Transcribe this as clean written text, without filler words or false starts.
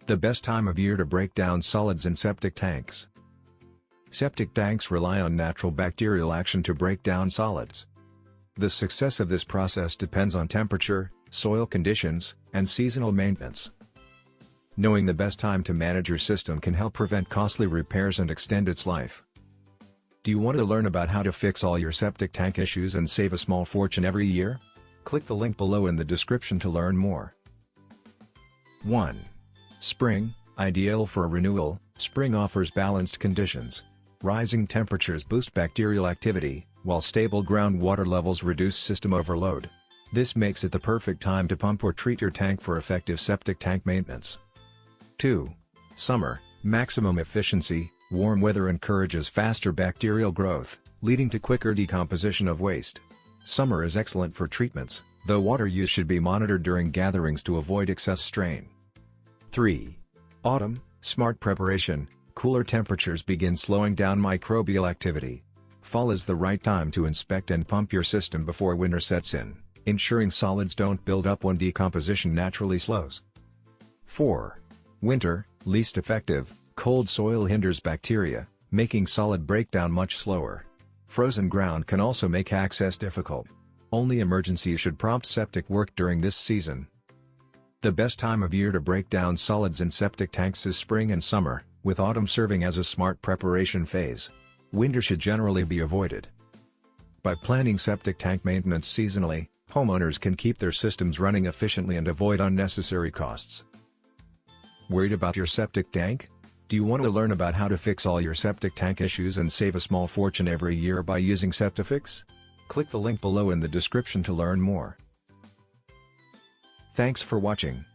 The best time of year to break down solids in septic tanks. Septic tanks rely on natural bacterial action to break down solids. The success of this process depends on temperature, soil conditions, and seasonal maintenance. Knowing the best time to manage your system can help prevent costly repairs and extend its life. Do you want to learn about how to fix all your septic tank issues and save a small fortune every year? Click the link below in the description to learn more. 1. Spring, ideal for a renewal. Spring offers balanced conditions. Rising temperatures boost bacterial activity, while stable groundwater levels reduce system overload. This makes it the perfect time to pump or treat your tank for effective septic tank maintenance. 2. Summer, maximum efficiency. Warm weather encourages faster bacterial growth, leading to quicker decomposition of waste. Summer is excellent for treatments, though water use should be monitored during gatherings to avoid excess strain. 3. Autumn, smart preparation. Cooler temperatures begin slowing down microbial activity. Fall is the right time to inspect and pump your system before winter sets in, ensuring solids don't build up when decomposition naturally slows. 4. Winter, least effective. Cold soil hinders bacteria, making solid breakdown much slower. Frozen ground can also make access difficult. Only emergencies should prompt septic work during this season. The best time of year to break down solids in septic tanks is spring and summer, with autumn serving as a smart preparation phase. Winter should generally be avoided. By planning septic tank maintenance seasonally, homeowners can keep their systems running efficiently and avoid unnecessary costs. Worried about your septic tank? Do you want to learn about how to fix all your septic tank issues and save a small fortune every year by using Septifix? Click the link below in the description to learn more. Thanks for watching.